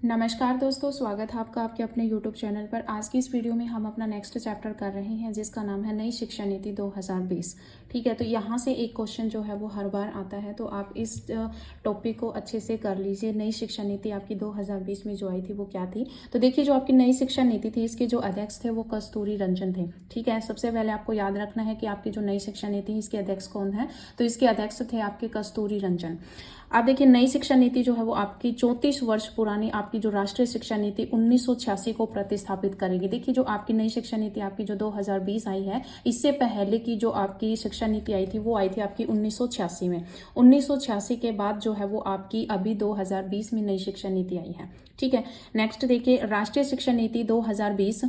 नमस्कार दोस्तों, स्वागत है आपका आपके अपने YouTube चैनल पर। आज की इस वीडियो में हम अपना नेक्स्ट चैप्टर कर रहे हैं जिसका नाम है नई शिक्षा नीति 2020। ठीक है, तो यहाँ से एक क्वेश्चन जो है वो हर बार आता है, तो आप इस टॉपिक को अच्छे से कर लीजिए। नई शिक्षा नीति आपकी 2020 में जो आई थी वो क्या थी। तो देखिए, जो आपकी नई शिक्षा नीति थी इसके जो अध्यक्ष थे वो कस्तूरी रंजन थे। ठीक है, सबसे पहले आपको याद रखना है कि आपकी जो नई शिक्षा नीति है इसके अध्यक्ष कौन है। तो इसके अध्यक्ष थे आपके कस्तूरी रंजन। आप देखिए, नई शिक्षा नीति जो है वो आपकी 34 वर्ष पुरानी आपकी जो राष्ट्रीय शिक्षा नीति 1986 को प्रतिस्थापित करेगी। देखिए, जो आपकी नई शिक्षा नीति आपकी जो 2020 आई है, इससे पहले की जो आपकी शिक्षा नीति आई थी वो आई थी आपकी 1986 में। 1986 के बाद जो है वो आपकी अभी 2020 में नई शिक्षा नीति आई है। ठीक है, नेक्स्ट देखिए, राष्ट्रीय शिक्षा नीति 2020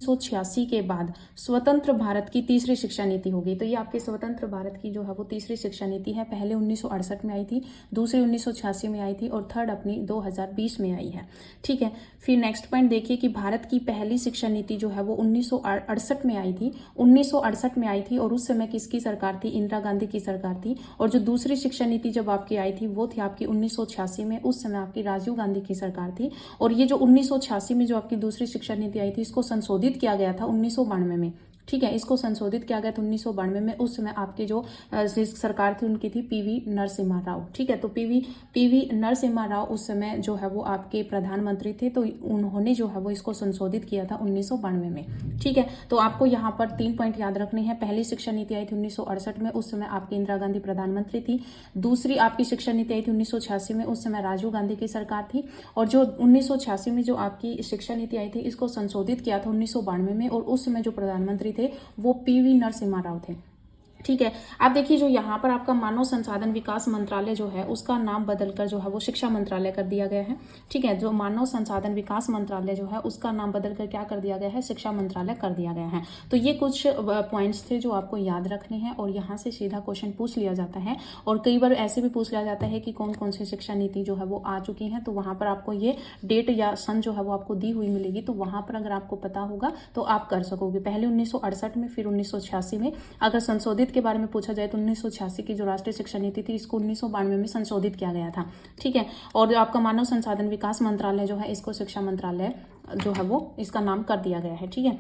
1986 के बाद स्वतंत्र भारत की तीसरी शिक्षा नीति होगी। तो ये आपके स्वतंत्र भारत की जो है वो तीसरी शिक्षा नीति है। पहले 1968 में आई थी, दूसरी 1986 में आई थी और थर्ड अपनी 2020 में आई है। ठीक है, फिर नेक्स्ट पॉइंट देखिए कि भारत की पहली शिक्षा नीति जो है वो 1968 में आई थी। 1968 में आई थी और उस समय किसकी सरकार थी? इंदिरा गांधी की सरकार थी। और जो दूसरी शिक्षा नीति जब आपकी आई थी वो थी आपकी 1986 में, उस समय आपकी राजीव गांधी की सरकार थी। और ये जो 1986 में जो आपकी दूसरी शिक्षा नीति आई थी इसको संशोधित किया गया था 1992 में। ठीक है, इसको संशोधित किया गया था 1992 में। उस समय आपके जो सरकार थी उनकी थी पीवी नरसिम्हा राव। ठीक है, तो पीवी नरसिम्हा राव उस समय जो है वो आपके प्रधानमंत्री थे, तो उन्होंने जो है वो इसको संशोधित किया था 1992 में। ठीक है, तो आपको यहाँ पर 3 पॉइंट याद रखने हैं। पहली शिक्षा नीति आई थी 1968 में, उस समय आपकी इंदिरा गांधी प्रधानमंत्री थी। दूसरी आपकी शिक्षा नीति आई थी 1986 में, उस समय राजीव गांधी की सरकार थी। और जो 1986 में जो आपकी शिक्षा नीति आई थी इसको संशोधित किया था 1992 में, और उस समय जो प्रधानमंत्री थे वो पीवी नरसिम्हा राव थे। ठीक है, आप देखिए, जो यहाँ पर आपका मानव संसाधन विकास मंत्रालय जो है उसका नाम बदलकर जो है वो शिक्षा मंत्रालय कर दिया गया है। ठीक है, जो मानव संसाधन विकास मंत्रालय जो है उसका नाम बदलकर क्या कर दिया गया है? शिक्षा मंत्रालय कर दिया गया है। तो ये कुछ पॉइंट्स थे जो आपको याद रखने हैं, और यहाँ से सीधा क्वेश्चन पूछ लिया जाता है। और कई बार ऐसे भी पूछ लिया जाता है कि कौन कौन सी शिक्षा नीति जो है वो आ चुकी है, तो वहाँ पर आपको ये डेट या सन जो है वो आपको दी हुई मिलेगी। तो वहाँ पर अगर आपको पता होगा तो आप कर सकोगे। पहले 1968 में, फिर 1986 में। अगर संशोधित के बारे में पूछा जाए तो 1986 की जो राष्ट्रीय शिक्षा नीति थी इसको 1992 में संशोधित किया गया था। ठीक है, और जो आपका मानव संसाधन विकास मंत्रालय जो है इसको शिक्षा मंत्रालय जो है वो इसका नाम कर दिया गया है। ठीक है,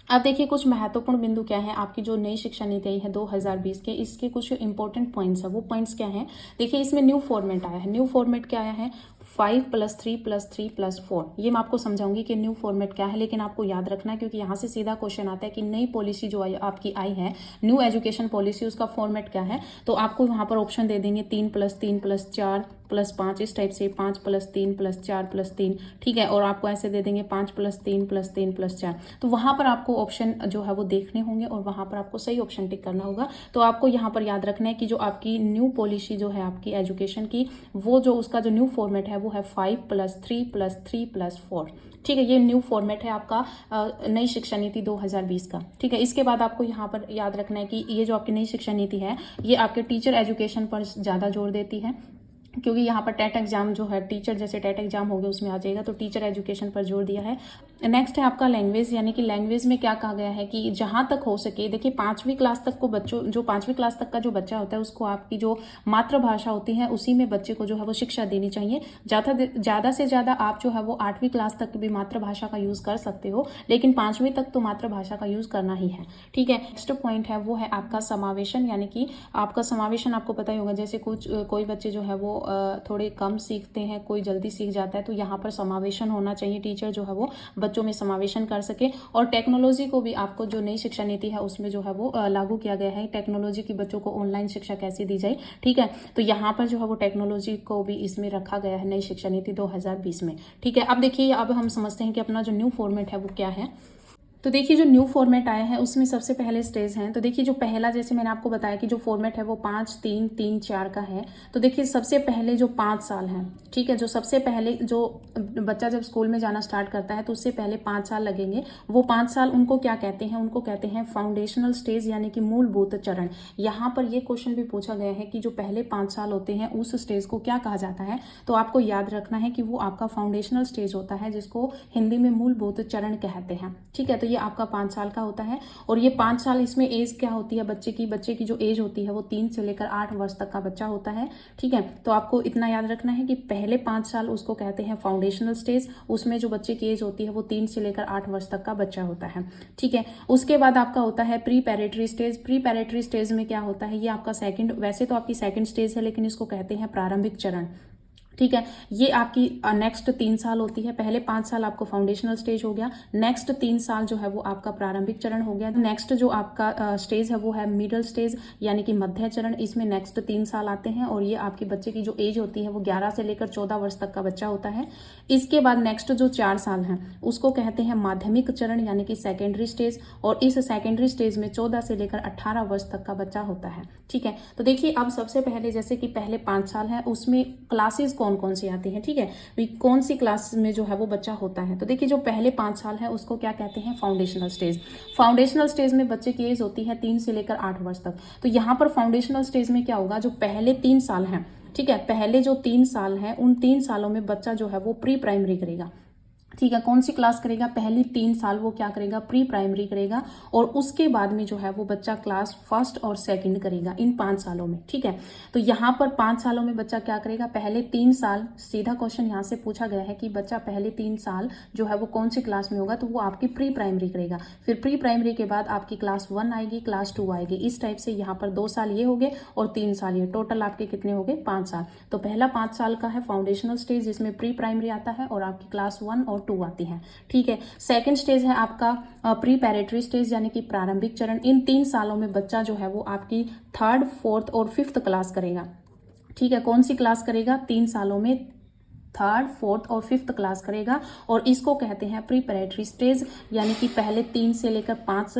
अब देखिए, कुछ महत्वपूर्ण बिंदु क्या है आपकी जो नई शिक्षा नीति आई है 2020 के, इसके कुछ इंपॉर्टेंट पॉइंट्स है। वो पॉइंट्स क्या हैं? देखिए, इसमें न्यू फॉर्मेट आया है। न्यू फॉर्मेट क्या आया है? 5+3+3+4। ये मैं आपको समझाऊंगी कि न्यू फॉर्मेट क्या है, लेकिन आपको याद रखना है क्योंकि यहाँ से सीधा क्वेश्चन आता है कि नई पॉलिसी जो आपकी आई है, न्यू एजुकेशन पॉलिसी, उसका फॉर्मेट क्या है। तो आपको यहाँ पर ऑप्शन दे देंगे 3+3+4+5, इस टाइप से 5+3+4+3। ठीक है, और आपको ऐसे दे देंगे 5+3+3+4। तो वहां पर आपको ऑप्शन जो है वो देखने होंगे और वहां पर आपको सही ऑप्शन टिक करना होगा। तो आपको यहाँ पर याद रखना है कि जो आपकी न्यू पॉलिसी जो है आपकी एजुकेशन की, वो जो उसका जो न्यू फॉर्मेट है वो है 5+3+3+4। ठीक है, ये न्यू फॉर्मेट है आपका नई शिक्षा नीति 2020 का। ठीक है, इसके बाद आपको यहाँ पर याद रखना है कि ये जो आपकी नई शिक्षा नीति है ये आपके टीचर एजुकेशन पर ज्यादा जोर देती है, क्योंकि यहाँ पर टेट एग्जाम जो है, टीचर जैसे टेट एग्जाम हो गया उसमें आ जाएगा, तो टीचर एजुकेशन पर जोर दिया है। नेक्स्ट है आपका लैंग्वेज, यानी कि लैंग्वेज में क्या कहा गया है कि जहां तक हो सके, देखिए 5वीं क्लास तक को बच्चों, जो 5वीं क्लास तक का जो बच्चा होता है उसको आपकी जो मातृभाषा होती है उसी में बच्चे को जो है वो शिक्षा देनी चाहिए। ज्यादा से ज्यादा आप जो है वो 8वीं क्लास तक भी मातृभाषा का यूज कर सकते हो, लेकिन 5वीं तक तो मातृभाषा का यूज करना ही है। ठीक है, नेक्स्ट पॉइंट है वो है आपका समावेशन, यानी कि आपका समावेशन आपको पता ही होगा, जैसे कोई बच्चे जो है वो थोड़े कम सीखते हैं, कोई जल्दी सीख जाता है, तो यहाँ पर समावेशन होना चाहिए। टीचर जो है वो बच्चों में समावेशन कर सके। और टेक्नोलॉजी को भी आपको जो नई शिक्षा नीति है उसमें जो है वो लागू किया गया है, टेक्नोलॉजी की बच्चों को ऑनलाइन शिक्षा कैसे दी जाए। ठीक है, तो यहाँ पर जो है वो टेक्नोलॉजी को भी इसमें रखा गया है नई शिक्षा नीति 2020 में। ठीक है, अब देखिए, अब हम समझते हैं कि अपना जो न्यू फॉर्मेट है वो क्या है। तो देखिए, जो न्यू फॉर्मेट आया है उसमें सबसे पहले स्टेज हैं। तो देखिए, जो पहला, जैसे मैंने आपको बताया कि जो फॉर्मेट है वो 5-3-3-4 का है। तो देखिए, सबसे पहले जो 5 साल हैं, ठीक है, जो सबसे पहले जो बच्चा जब स्कूल में जाना स्टार्ट करता है तो उससे पहले 5 साल लगेंगे। वो 5 साल उनको क्या कहते हैं? उनको कहते हैं फाउंडेशनल स्टेज, यानी कि मूलभूत चरण। यहाँ पर ये क्वेश्चन भी पूछा गया है कि जो पहले 5 साल होते हैं उस स्टेज को क्या कहा जाता है। तो आपको याद रखना है कि वो आपका फाउंडेशनल स्टेज होता है, जिसको हिंदी में मूलभूत चरण कहते हैं। ठीक है, तो ये आपका 5 साल का होता है। और ये 5 साल, इसमें एज क्या होती है बच्चे की जो एज होती है वो 3 से लेकर 8 वर्ष तक का बच्चा होता है। ठीक है, तो आपको इतना याद रखना है कि पहले 5 साल उसको कहते हैं फाउंडेशनल स्टेज, उसमें जो बच्चे की एज होती है वो 3 से लेकर 8 वर्ष तक का बच्चा होता है। ठीक है, उसके बाद आपका होता है प्रीपैरेटरी स्टेज। प्रीपैरेटरी स्टेज में क्या होता है, ये आपका सेकंड, वैसे तो आपकी सेकंड स्टेज है लेकिन इसको कहते हैं प्रारंभिक चरण। ठीक है, ये आपकी नेक्स्ट 3 साल होती है। पहले 5 साल आपको फाउंडेशनल स्टेज हो गया, नेक्स्ट 3 साल जो है वो आपका प्रारंभिक चरण हो गया। नेक्स्ट जो आपका स्टेज है वो है मिडल स्टेज यानी कि मध्य चरण। इसमें नेक्स्ट 3 साल आते हैं और ये आपके बच्चे की जो एज होती है वो 11 से लेकर 14 वर्ष तक का बच्चा होता है। इसके बाद नेक्स्ट जो 4 साल हैं उसको कहते हैं माध्यमिक चरण यानी कि सेकेंडरी स्टेज, और इस सेकेंडरी स्टेज में 14 से लेकर 18 वर्ष तक का बच्चा होता है। ठीक है, तो देखिए अब सबसे पहले जैसे कि पहले 5 साल है उसमें क्लासेस कौन कौन सी आती हैं। ठीक है, कौन सी क्लास में जो है वो बच्चा होता है, तो देखिए जो पहले 5 साल है उसको क्या कहते हैं, फाउंडेशनल स्टेज। फाउंडेशनल स्टेज में बच्चे की एज होती है 3 से लेकर 8 वर्ष तक। तो यहाँ पर फाउंडेशनल स्टेज में क्या होगा, जो पहले 3 साल हैं, ठीक है, पहले जो 3 साल हैं उन 3 सालों में बच्चा जो है वो प्री प्राइमरी करेगा। ठीक है, कौन सी क्लास करेगा, पहली 3 साल वो क्या करेगा, प्री प्राइमरी करेगा, और उसके बाद में जो है वो बच्चा क्लास फर्स्ट और सेकंड करेगा इन 5 सालों में। ठीक है, तो यहाँ पर 5 सालों में बच्चा क्या करेगा, पहले 3 साल, सीधा क्वेश्चन यहाँ से पूछा गया है कि बच्चा पहले 3 साल जो है वो कौन सी क्लास में होगा, तो वो आपकी प्री प्राइमरी करेगा। फिर प्री प्राइमरी के बाद आपकी क्लास 1 आएगी, क्लास 2 आएगी, इस टाइप से यहाँ पर 2 साल ये हो गए और 3 साल ये, टोटल आपके कितने हो गए, 5 साल। तो पहला 5 साल का है फाउंडेशनल स्टेज जिसमें प्री प्राइमरी आता है और आपकी क्लास 1 और 2 आती है। ठीक है, सेकंड स्टेज है आपका प्रीपैरेटरी स्टेज यानी कि प्रारंभिक चरण। इन 3 सालों में बच्चा जो है वो आपकी 3rd, 4th और 5th क्लास करेगा। ठीक है, कौन सी क्लास करेगा, 3 सालों में 3rd, 4th और 5th क्लास करेगा, और इसको कहते हैं प्रीपैरेटरी स्टेज यानी कि पहले 3 से लेकर 5,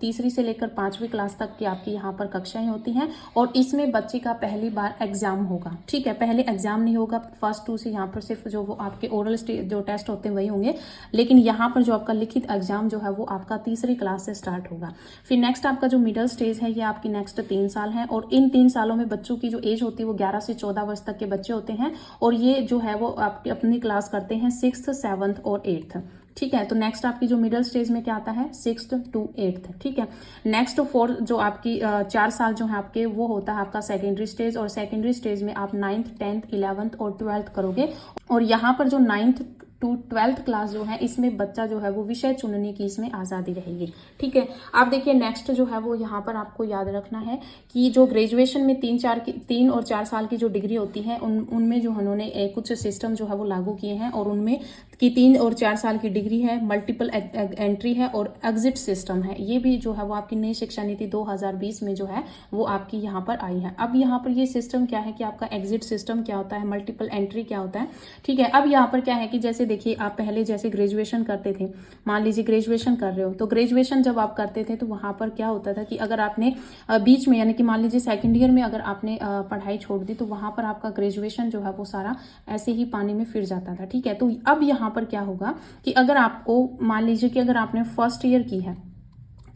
तीसरी से लेकर 5वीं क्लास तक की आपकी यहाँ पर कक्षाएं होती हैं, और इसमें बच्चे का पहली बार एग्जाम होगा। ठीक है, पहले एग्जाम नहीं होगा, फर्स्ट 2 से यहाँ पर सिर्फ जो वो आपके ओरल जो टेस्ट होते हैं वही होंगे, लेकिन यहाँ पर जो आपका लिखित एग्जाम जो है वो आपका तीसरी क्लास से स्टार्ट होगा। फिर नेक्स्ट आपका जो मिडिल स्टेज है ये आपकी नेक्स्ट 3 साल है, और इन 3 सालों में बच्चों की जो एज होती है वो 11 से 14 वर्ष तक के बच्चे होते हैं, और ये जो है वो आपकी अपनी क्लास करते हैं 6th, 7th और 8th। ठीक है, तो नेक्स्ट आपकी जो मिडिल स्टेज में क्या आता है, 6th to 8th। ठीक है, नेक्स्ट 4 जो आपकी 4 साल जो है आपके वो होता है आपका सेकेंडरी स्टेज, और सेकेंडरी स्टेज में आप 9th, 10th, 11th और 12th करोगे, और यहाँ पर जो 9th to 12th क्लास जो है इसमें बच्चा जो है वो विषय चुनने की इसमें आज़ादी रहेगी। ठीक है, आप देखिए नेक्स्ट जो है वो यहाँ पर आपको याद रखना है कि जो ग्रेजुएशन में 3 और 4 साल की जो डिग्री होती है उनमें जो उन्होंने कुछ सिस्टम जो है वो लागू किए हैं, और उनमें कि 3 और 4 साल की डिग्री है, मल्टीपल एंट्री है और एग्जिट सिस्टम है। ये भी जो है वो आपकी नई शिक्षा नीति 2020 में जो है वो आपकी यहाँ पर आई है। अब यहाँ पर ये सिस्टम क्या है कि आपका एग्जिट सिस्टम क्या होता है, मल्टीपल एंट्री क्या होता है। ठीक है, अब यहाँ पर क्या है कि जैसे देखिए आप पहले जैसे ग्रेजुएशन करते थे, मान लीजिए ग्रेजुएशन कर रहे हो, तो ग्रेजुएशन जब आप करते थे तो वहां पर क्या होता था कि अगर आपने बीच में यानी कि मान लीजिए सेकंड ईयर में अगर आपने पढ़ाई छोड़ दी तो वहां पर आपका ग्रेजुएशन जो है वो सारा ऐसे ही पानी में फिर जाता था। ठीक है, तो अब यहाँ पर क्या होगा कि अगर आपको मान लीजिए कि अगर आपने फर्स्ट ईयर की है,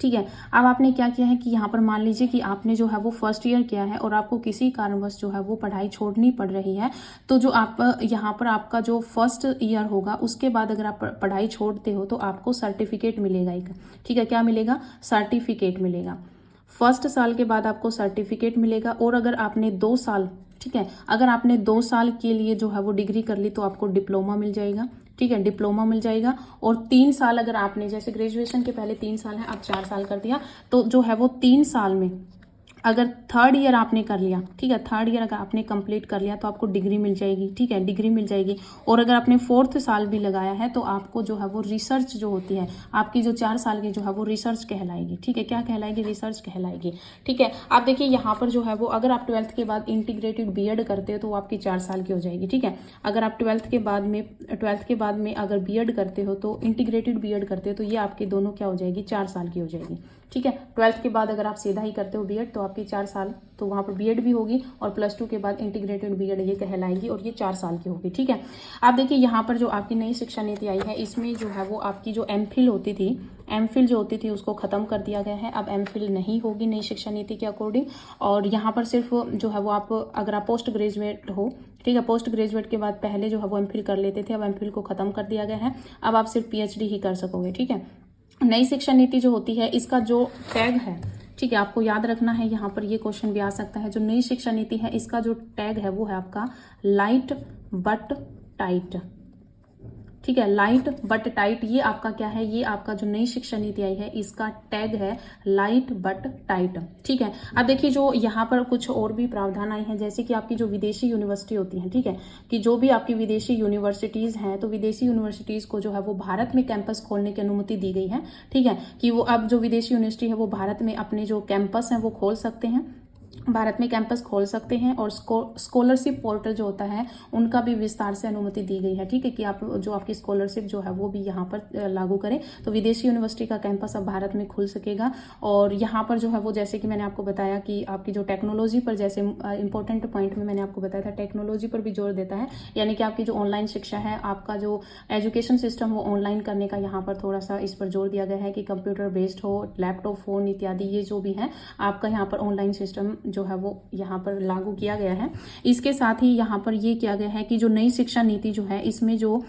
ठीक है, अब आपने क्या किया है कि यहाँ पर मान लीजिए कि आपने जो है वो फर्स्ट ईयर किया है और आपको किसी कारणवश जो है वो पढ़ाई छोड़नी पड़ रही है, तो जो आप यहाँ पर आपका जो फर्स्ट ईयर होगा उसके बाद अगर आप पढ़ाई छोड़ते हो तो आपको सर्टिफिकेट मिलेगा एक। ठीक है, क्या मिलेगा, सर्टिफिकेट मिलेगा। फर्स्ट साल के बाद आपको सर्टिफिकेट मिलेगा, और अगर आपने 2 साल, ठीक है, अगर आपने 2 साल के लिए जो है वो डिग्री कर ली तो आपको डिप्लोमा मिल जाएगा। ठीक है, डिप्लोमा मिल जाएगा। और 3 साल अगर आपने जैसे ग्रेजुएशन के पहले 3 साल है, आप 4 साल कर दिया, तो जो है वो 3 साल में अगर 3rd ईयर आपने कर लिया, ठीक है, 3rd ईयर अगर आपने कंप्लीट कर लिया तो आपको डिग्री मिल जाएगी। ठीक है, डिग्री मिल जाएगी। और अगर आपने 4th साल भी लगाया है तो आपको जो है वो रिसर्च जो होती है आपकी जो 4 साल की जो है वो रिसर्च कहलाएगी। ठीक है, क्या कहलाएगी, रिसर्च कहलाएगी। ठीक है, आप देखिए यहाँ पर जो है वो अगर आप 12th के बाद इंटीग्रेटेड बीएड करते हो तो वो आपकी 4 साल की हो जाएगी। ठीक है, अगर आप 12th के बाद में अगर बीएड करते हो तो इंटीग्रेटेड बीएड करते हो तो ये आपके दोनों क्या हो जाएगी, 4 साल की हो जाएगी। ठीक है, 12th के बाद अगर आप सीधा ही करते हो बीएड तो आपकी 4 साल, तो वहाँ पर बीएड भी होगी, और +2 के बाद इंटीग्रेटेड बीएड ये कहलाएगी, और ये 4 साल की होगी। ठीक है, आप देखिए यहाँ पर जो आपकी नई शिक्षा नीति आई है इसमें जो है वो आपकी जो एमफिल होती थी, एमफिल जो होती थी उसको खत्म कर दिया गया है। अब एमफिल नहीं होगी नई शिक्षा नीति के अकॉर्डिंग, और यहाँ पर सिर्फ जो है वो आप अगर आप पोस्ट ग्रेजुएट हो, ठीक है, पोस्ट ग्रेजुएट के बाद पहले जो है वो एमफिल कर लेते थे, अब एमफिल को खत्म कर दिया गया है। अब आप सिर्फ पीएचडी ही कर सकोगे। ठीक है, नई शिक्षा नीति जो होती है इसका जो टैग है, ठीक है, आपको याद रखना है, यहाँ पर ये क्वेश्चन भी आ सकता है। जो नई शिक्षा नीति है इसका जो टैग है वो है आपका लाइट बट टाइट, ठीक है, लाइट बट टाइट। ये आपका क्या है, ये आपका जो नई शिक्षा नीति आई है इसका टैग है लाइट बट टाइट, ठीक है। अब देखिए जो यहाँ पर कुछ और भी प्रावधान आए हैं, जैसे कि आपकी जो विदेशी यूनिवर्सिटी होती है, ठीक है, कि जो भी आपकी विदेशी यूनिवर्सिटीज हैं, तो विदेशी यूनिवर्सिटीज को जो है वो भारत में कैंपस खोलने की अनुमति दी गई है, ठीक है, कि वो अब जो विदेशी यूनिवर्सिटी है वो भारत में अपने जो कैंपस हैं वो खोल सकते हैं, भारत में कैंपस खोल सकते हैं। और स्कॉलरशिप पोर्टल जो होता है उनका भी विस्तार से अनुमति दी गई है, ठीक है, कि आप जो आपकी स्कॉलरशिप जो है वो भी यहाँ पर लागू करें। तो विदेशी यूनिवर्सिटी का कैंपस अब भारत में खुल सकेगा। और यहाँ पर जो है वो जैसे कि मैंने आपको बताया कि आपकी जो टेक्नोलॉजी पर, जैसे इंपॉर्टेंट पॉइंट में मैंने आपको बताया था, टेक्नोलॉजी पर भी जोर देता है, यानी कि आपकी जो ऑनलाइन शिक्षा है, आपका जो एजुकेशन सिस्टम वो ऑनलाइन करने का यहाँ पर थोड़ा सा इस पर जोर दिया गया है कि कंप्यूटर बेस्ड हो, लैपटॉप, फोन इत्यादि, ये जो भी है आपका यहाँ पर ऑनलाइन सिस्टम जो है वो यहाँ पर लागू किया गया है। इसके साथ ही यहाँ पर ये किया गया है कि जो नई शिक्षा नीति जो है इसमें जो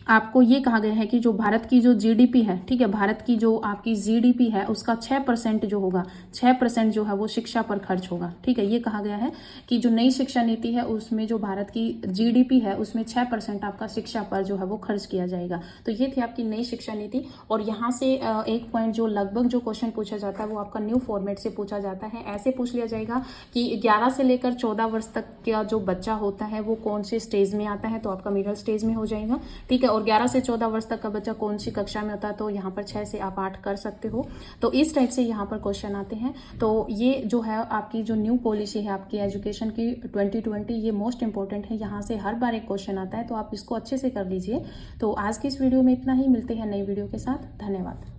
आपको ये कहा गया है कि जो भारत की जो जीडीपी है, ठीक है, भारत की जो आपकी जीडीपी है उसका 6% जो होगा, 6% जो है वो शिक्षा पर खर्च होगा, ठीक है। ये कहा गया है कि जो नई शिक्षा नीति है उसमें जो भारत की जीडीपी है उसमें 6% आपका शिक्षा पर जो है वो खर्च किया जाएगा। तो ये थी आपकी नई शिक्षा नीति। और यहाँ से एक पॉइंट जो लगभग जो क्वेश्चन पूछा जाता है वो आपका न्यू फॉर्मेट से पूछा जाता है। ऐसे पूछ लिया जाएगा कि 11 से लेकर 14 वर्ष तक का जो बच्चा होता है वो कौन से स्टेज में आता है, तो आपका मिडिल स्टेज में हो जाएगा, ठीक है। और 11 से 14 वर्ष तक का बच्चा कौन सी कक्षा में होता है, तो यहाँ पर 6 से आप 8 कर सकते हो। तो इस टाइप से यहाँ पर क्वेश्चन आते हैं। तो ये जो है आपकी जो न्यू पॉलिसी है आपकी एजुकेशन की 2020, ये मोस्ट इंपॉर्टेंट है, यहाँ से हर बार एक क्वेश्चन आता है, तो आप इसको अच्छे से कर लीजिए। तो आज की इस वीडियो में इतना ही, मिलते हैं नई वीडियो के साथ। धन्यवाद।